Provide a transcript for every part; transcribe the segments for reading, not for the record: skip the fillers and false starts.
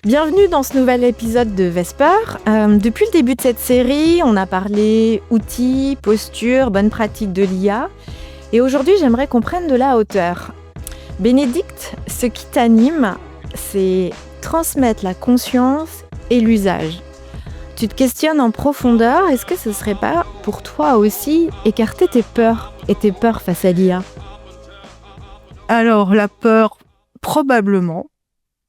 Bienvenue dans ce nouvel épisode de Vesper. Depuis le début de cette série, on a parlé outils, postures, bonnes pratiques de l'IA. Et aujourd'hui, j'aimerais qu'on prenne de la hauteur. Bénédicte, ce qui t'anime, c'est transmettre la conscience et l'usage. Tu te questionnes en profondeur, est-ce que ce ne serait pas pour toi aussi écarter tes peurs face à l'IA ? Alors, la peur, probablement.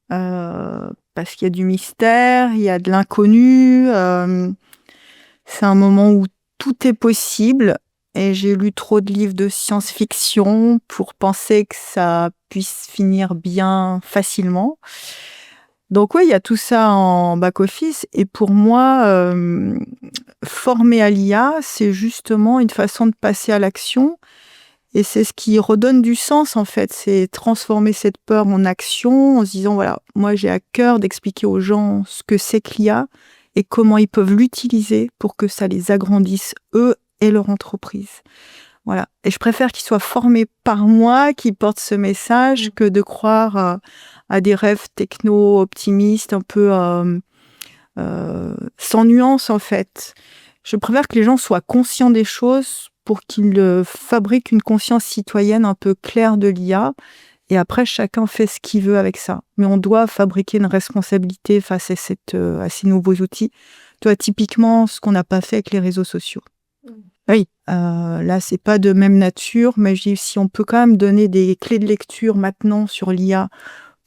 Parce qu'il y a du mystère, il y a de l'inconnu. C'est un moment où tout est possible. Et j'ai lu trop de livres de science-fiction pour penser que ça puisse finir bien facilement. Donc oui, il y a tout ça en back-office. Et pour moi, former à l'IA, c'est justement une façon de passer à l'action. Et c'est ce qui redonne du sens, en fait. C'est transformer cette peur en action en se disant, voilà, moi j'ai à cœur d'expliquer aux gens ce que c'est que l'IA et comment ils peuvent l'utiliser pour que ça les agrandisse, eux et leur entreprise. Voilà. Et je préfère qu'ils soient formés par moi, qui portent ce message, que de croire à des rêves techno-optimistes, un peu sans nuance, en fait. Je préfère que les gens soient conscients des choses pour qu'ils fabriquent une conscience citoyenne un peu claire de l'IA. Et après, chacun fait ce qu'il veut avec ça. Mais on doit fabriquer une responsabilité face à ces nouveaux outils. Toi, typiquement, ce qu'on n'a pas fait avec les réseaux sociaux. Oui, là, c'est pas de même nature, mais je dis, si on peut quand même donner des clés de lecture maintenant sur l'IA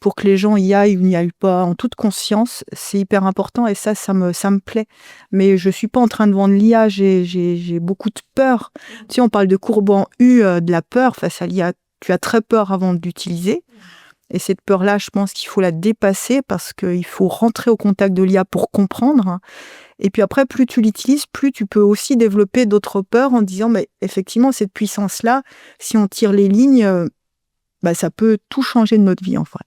pour que les gens y aillent ou n'y aillent pas en toute conscience, c'est hyper important et ça me plaît. Mais je suis pas en train de vendre l'IA, j'ai beaucoup de peur. Tu sais, on parle de courbe en U, de la peur face à l'IA. Tu as très peur avant de l'utiliser. Et cette peur-là, je pense qu'il faut la dépasser parce qu'il faut rentrer au contact de l'IA pour comprendre. Et puis après, plus tu l'utilises, plus tu peux aussi développer d'autres peurs en disant, mais effectivement, cette puissance-là, si on tire les lignes, ça peut tout changer de notre vie, en fait.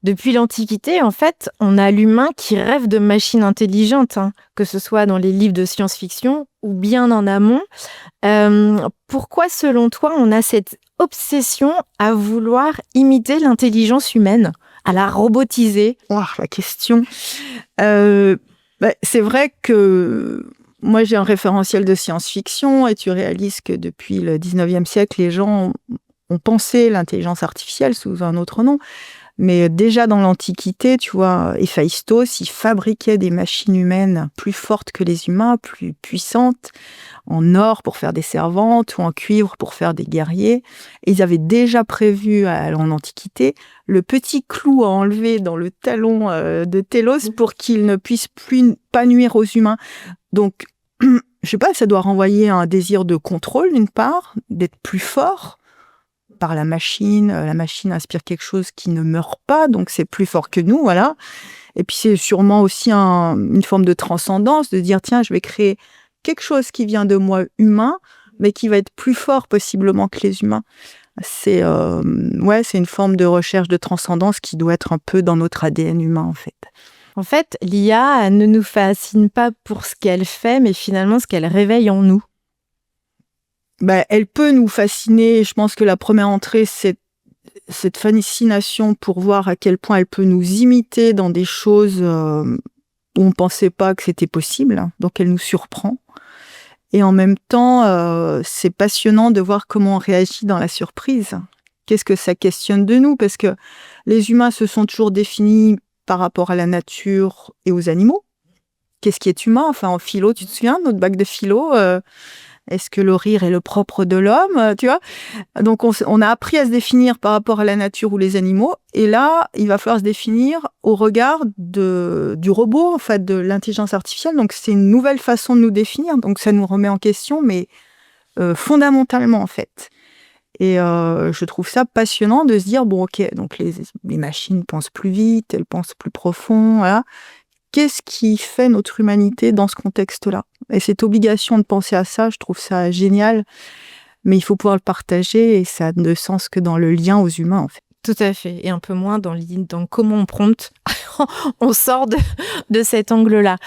Depuis l'Antiquité, en fait, on a l'humain qui rêve de machines intelligentes, que ce soit dans les livres de science-fiction ou bien en amont. Pourquoi, selon toi, on a cette obsession à vouloir imiter l'intelligence humaine, à la robotiser ? Oh, la question. C'est vrai que moi, j'ai un référentiel de science-fiction et tu réalises que depuis le 19e siècle, les gens ont pensé l'intelligence artificielle sous un autre nom. Mais déjà dans l'Antiquité, tu vois, Héphaïstos, il fabriquait des machines humaines plus fortes que les humains, plus puissantes, en or pour faire des servantes ou en cuivre pour faire des guerriers. Et ils avaient déjà prévu en Antiquité le petit clou à enlever dans le talon de Télos pour qu'il ne puisse pas nuire aux humains. Donc, je sais pas, ça doit renvoyer un désir de contrôle d'une part, d'être plus fort par la machine. La machine inspire quelque chose qui ne meurt pas, donc c'est plus fort que nous, voilà. Et puis c'est sûrement aussi une forme de transcendance, de dire, tiens, je vais créer quelque chose qui vient de moi humain, mais qui va être plus fort possiblement que les humains. C'est une forme de recherche de transcendance qui doit être un peu dans notre ADN humain, en fait. En fait, l'IA ne nous fascine pas pour ce qu'elle fait, mais finalement ce qu'elle réveille en nous. Elle peut nous fasciner. Je pense que la première entrée, c'est cette fascination pour voir à quel point elle peut nous imiter dans des choses où on ne pensait pas que c'était possible. Donc, elle nous surprend. Et en même temps, c'est passionnant de voir comment on réagit dans la surprise. Qu'est-ce que ça questionne de nous ? Parce que les humains se sont toujours définis par rapport à la nature et aux animaux. Qu'est-ce qui est humain ? Enfin, en philo, tu te souviens, notre bac de philo est-ce que le rire est le propre de l'homme, tu vois ? Donc, on a appris à se définir par rapport à la nature ou les animaux. Et là, il va falloir se définir au regard du robot, en fait, de l'intelligence artificielle. Donc, c'est une nouvelle façon de nous définir. Donc, ça nous remet en question, mais fondamentalement, en fait. Et je trouve ça passionnant de se dire, bon, ok, donc les machines pensent plus vite, elles pensent plus profond, voilà. Qu'est-ce qui fait notre humanité dans ce contexte-là ? Et cette obligation de penser à ça, je trouve ça génial, mais il faut pouvoir le partager et ça n'a de sens que dans le lien aux humains, en fait. Tout à fait, et un peu moins dans comment on prompte. On sort de cet angle-là.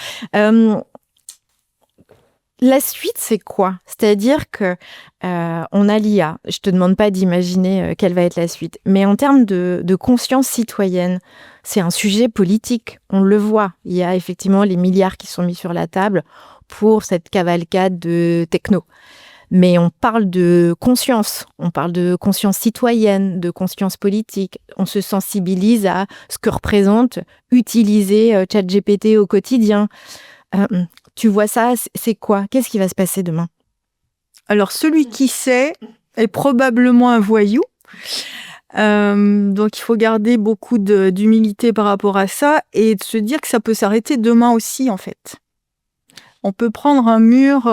La suite, c'est quoi? C'est-à-dire que on a l'IA. Je te demande pas d'imaginer quelle va être la suite. Mais en termes de conscience citoyenne, c'est un sujet politique. On le voit. Il y a effectivement les milliards qui sont mis sur la table pour cette cavalcade de techno. Mais on parle de conscience citoyenne, de conscience politique. On se sensibilise à ce que représente utiliser ChatGPT au quotidien. Tu vois ça, c'est quoi? Qu'est-ce qui va se passer demain? Alors, celui qui sait est probablement un voyou. Donc, il faut garder beaucoup d'humilité par rapport à ça et de se dire que ça peut s'arrêter demain aussi, en fait. On peut prendre un mur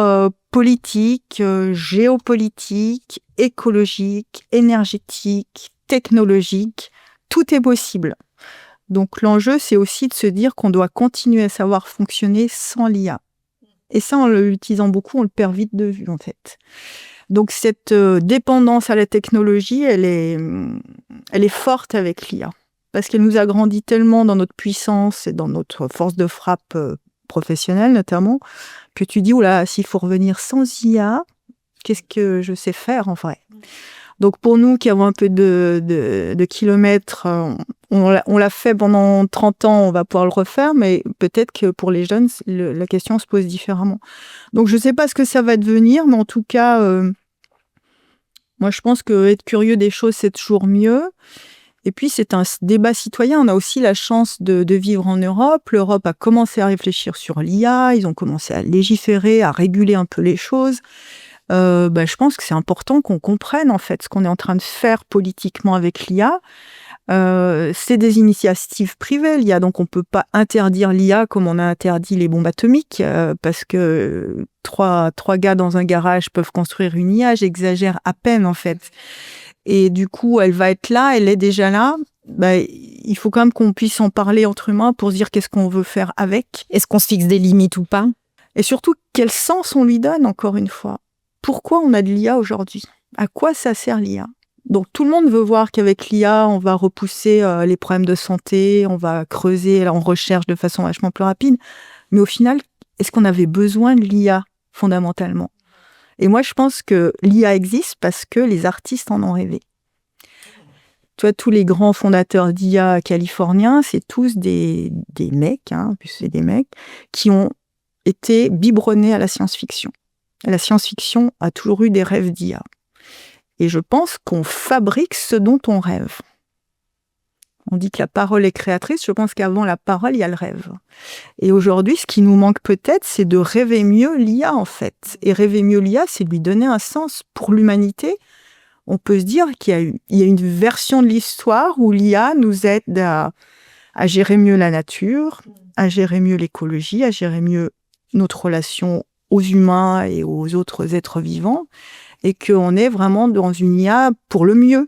politique, géopolitique, écologique, énergétique, technologique. Tout est possible. Donc, l'enjeu, c'est aussi de se dire qu'on doit continuer à savoir fonctionner sans l'IA. Et ça, en l'utilisant beaucoup, on le perd vite de vue, en fait. Donc, cette dépendance à la technologie, elle est forte avec l'IA. Parce qu'elle nous a grandi tellement dans notre puissance et dans notre force de frappe professionnelle, notamment, que tu dis, oula, s'il faut revenir sans IA, qu'est-ce que je sais faire, en vrai? Donc, pour nous qui avons un peu de kilomètres, on l'a fait pendant 30 ans, on va pouvoir le refaire, mais peut-être que pour les jeunes, la question se pose différemment. Donc, je ne sais pas ce que ça va devenir, mais en tout cas, moi, je pense qu'être curieux des choses, c'est toujours mieux. Et puis, c'est un débat citoyen. On a aussi la chance de vivre en Europe. L'Europe a commencé à réfléchir sur l'IA, ils ont commencé à légiférer, à réguler un peu les choses. Je pense que c'est important qu'on comprenne en fait ce qu'on est en train de faire politiquement avec l'IA. C'est des initiatives privées, l'IA, donc on peut pas interdire l'IA comme on a interdit les bombes atomiques, parce que trois gars dans un garage peuvent construire une IA, j'exagère à peine en fait. Et du coup, elle va être là, elle est déjà là. Il faut quand même qu'on puisse en parler entre humains pour se dire qu'est-ce qu'on veut faire avec. Est-ce qu'on se fixe des limites ou pas? Et surtout, quel sens on lui donne, encore une fois. Pourquoi on a de l'IA aujourd'hui? À quoi ça sert l'IA? Donc tout le monde veut voir qu'avec l'IA, on va repousser les problèmes de santé, on va creuser en recherche de façon vachement plus rapide. Mais au final, est-ce qu'on avait besoin de l'IA fondamentalement? Et moi, je pense que l'IA existe parce que les artistes en ont rêvé. Tu vois, tous les grands fondateurs d'IA californiens, c'est tous des mecs, c'est des mecs, qui ont été biberonnés à la science-fiction. La science-fiction a toujours eu des rêves d'IA. Et je pense qu'on fabrique ce dont on rêve. On dit que la parole est créatrice, je pense qu'avant la parole, il y a le rêve. Et aujourd'hui, ce qui nous manque peut-être, c'est de rêver mieux l'IA, en fait. Et rêver mieux l'IA, c'est lui donner un sens pour l'humanité. On peut se dire qu'il y a une version de l'histoire où l'IA nous aide à gérer mieux la nature, à gérer mieux l'écologie, à gérer mieux notre relation aux humains et aux autres êtres vivants, et qu'on est vraiment dans une IA pour le mieux.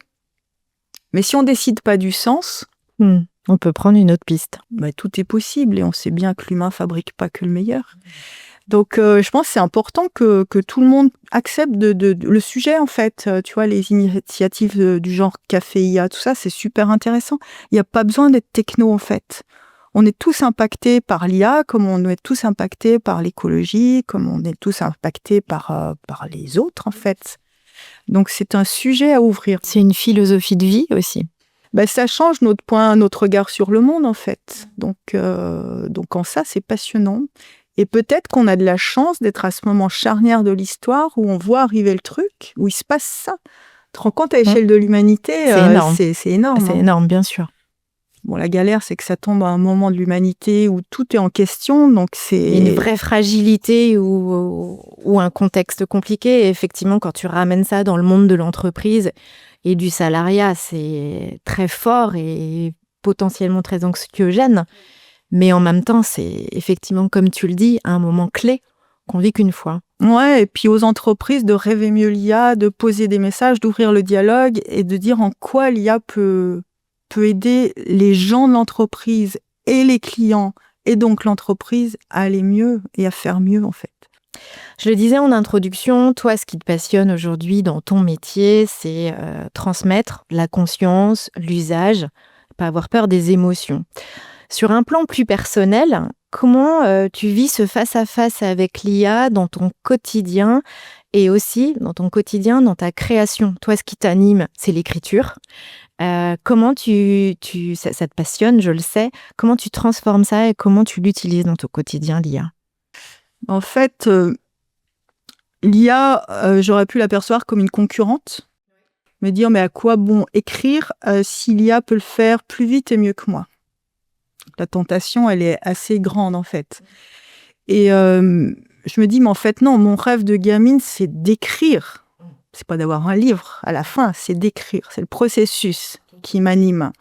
Mais si on décide pas du sens, on peut prendre une autre piste. Tout est possible, et on sait bien que l'humain fabrique pas que le meilleur. Donc, je pense que c'est important que tout le monde accepte le sujet, en fait. Tu vois, les initiatives du genre Café IA, tout ça, c'est super intéressant. Il n'y a pas besoin d'être techno, en fait. On est tous impactés par l'IA, comme on est tous impactés par l'écologie, comme on est tous impactés par les autres, en fait. Donc, c'est un sujet à ouvrir. C'est une philosophie de vie aussi. Ça change notre regard sur le monde, en fait. Donc en ça, c'est passionnant. Et peut-être qu'on a de la chance d'être à ce moment charnière de l'histoire où on voit arriver le truc, où il se passe ça. Tu te rends compte à l'échelle de l'humanité, c'est énorme. C'est énorme. C'est énorme, bien sûr. Bon, la galère, c'est que ça tombe à un moment de l'humanité où tout est en question, donc c'est... Une vraie fragilité ou un contexte compliqué. Et effectivement, quand tu ramènes ça dans le monde de l'entreprise et du salariat, c'est très fort et potentiellement très anxiogène. Mais en même temps, c'est effectivement, comme tu le dis, un moment clé qu'on vit qu'une fois. Ouais, et puis aux entreprises de rêver mieux l'IA, de poser des messages, d'ouvrir le dialogue et de dire en quoi l'IA peut aider les gens de l'entreprise et les clients, et donc l'entreprise à aller mieux et à faire mieux, en fait. Je le disais en introduction, toi, ce qui te passionne aujourd'hui dans ton métier, c'est transmettre la conscience, l'usage, pas avoir peur des émotions. Sur un plan plus personnel, comment tu vis ce face-à-face avec l'IA dans ton quotidien et aussi dans ton quotidien, dans ta création? Toi, ce qui t'anime, c'est l'écriture. Comment ça te passionne, je le sais. Comment tu transformes ça et comment tu l'utilises dans ton quotidien, l'IA? En fait, l'IA, j'aurais pu l'apercevoir comme une concurrente, me dire mais à quoi bon écrire si l'IA peut le faire plus vite et mieux que moi? La tentation, elle est assez grande en fait. Et je me dis mais en fait non, mon rêve de gamine, c'est d'écrire. C'est pas d'avoir un livre à la fin, c'est d'écrire. C'est le processus qui m'anime.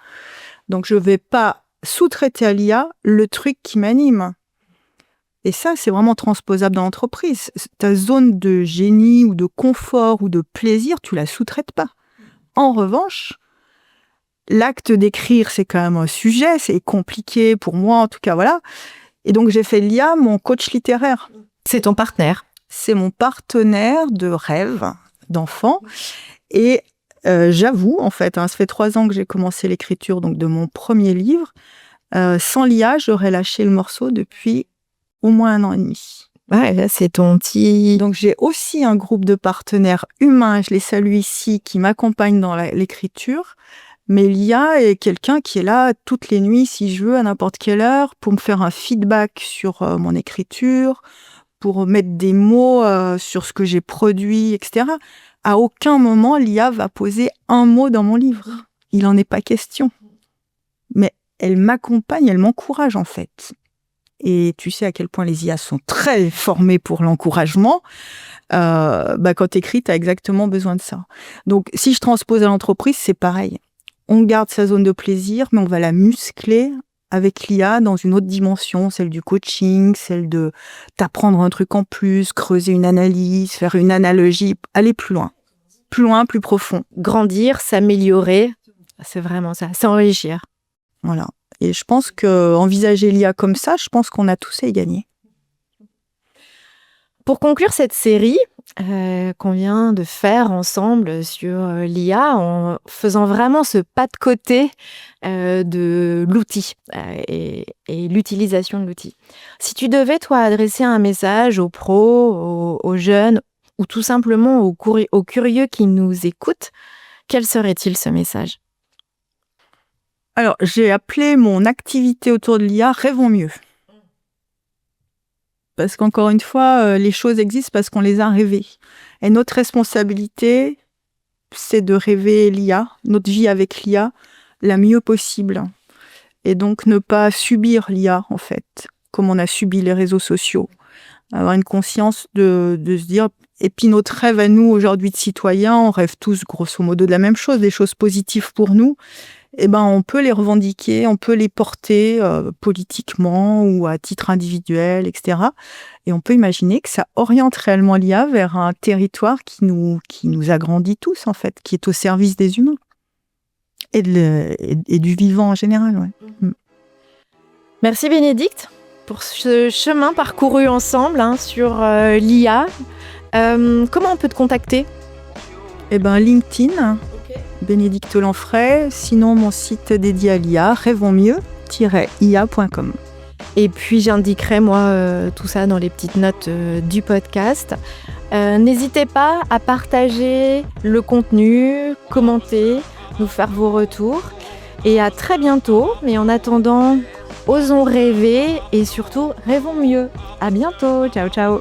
Donc je vais pas sous-traiter à l'IA le truc qui m'anime. Et ça, c'est vraiment transposable dans l'entreprise. Ta zone de génie ou de confort ou de plaisir, tu la sous-traites pas. En revanche, l'acte d'écrire, c'est quand même un sujet, c'est compliqué pour moi, en tout cas, voilà. Et donc, j'ai fait l'IA mon coach littéraire. C'est ton partenaire? C'est mon partenaire de rêve, d'enfant. Et j'avoue, en fait, ça fait 3 ans que j'ai commencé l'écriture donc de mon premier livre. Sans l'IA, j'aurais lâché le morceau depuis au moins 1 an et demi. Ouais, là, c'est ton petit... Donc, j'ai aussi un groupe de partenaires humains, je les salue ici, qui m'accompagnent dans l'écriture. Mais l'IA est quelqu'un qui est là toutes les nuits, si je veux, à n'importe quelle heure, pour me faire un feedback sur mon écriture, pour mettre des mots sur ce que j'ai produit, etc. À aucun moment, l'IA va poser un mot dans mon livre. Il n'en est pas question. Mais elle m'accompagne, elle m'encourage, en fait. Et tu sais à quel point les IA sont très formées pour l'encouragement. Quand tu écris, tu as exactement besoin de ça. Donc, si je transpose à l'entreprise, c'est pareil. On garde sa zone de plaisir, mais on va la muscler avec l'IA dans une autre dimension, celle du coaching, celle de t'apprendre un truc en plus, creuser une analyse, faire une analogie, aller plus loin, plus profond. Grandir, s'améliorer, c'est vraiment ça, s'enrichir. Voilà. Et je pense qu'envisager l'IA comme ça, je pense qu'on a tous à y gagner. Pour conclure cette série qu'on vient de faire ensemble sur l'IA, en faisant vraiment ce pas de côté de l'outil et l'utilisation de l'outil. Si tu devais, toi, adresser un message aux pros, aux jeunes, ou tout simplement aux curieux qui nous écoutent, quel serait-il ce message ? Alors, j'ai appelé mon activité autour de l'IA « Rêvons mieux ». Parce qu'encore une fois, les choses existent parce qu'on les a rêvées. Et notre responsabilité, c'est de rêver l'IA, notre vie avec l'IA, la mieux possible. Et donc, ne pas subir l'IA, en fait, comme on a subi les réseaux sociaux. Avoir une conscience de se dire... Et puis, notre rêve à nous, aujourd'hui, de citoyens, on rêve tous, grosso modo, de la même chose, des choses positives pour nous. Eh ben, on peut les revendiquer, on peut les porter politiquement ou à titre individuel, etc. Et on peut imaginer que ça oriente réellement l'IA vers un territoire qui nous agrandit tous, en fait, qui est au service des humains et du vivant en général. Ouais. Merci Bénédicte pour ce chemin parcouru ensemble sur l'IA. Comment on peut te contacter ? Eh ben, LinkedIn. Bénédicte Lanfray, sinon mon site dédié à l'IA, rêvonsmieux-ia.com. Et puis j'indiquerai moi tout ça dans les petites notes du podcast. N'hésitez pas à partager le contenu, commenter, nous faire vos retours. Et à très bientôt. Mais en attendant, osons rêver et surtout rêvons mieux. À bientôt. Ciao, ciao.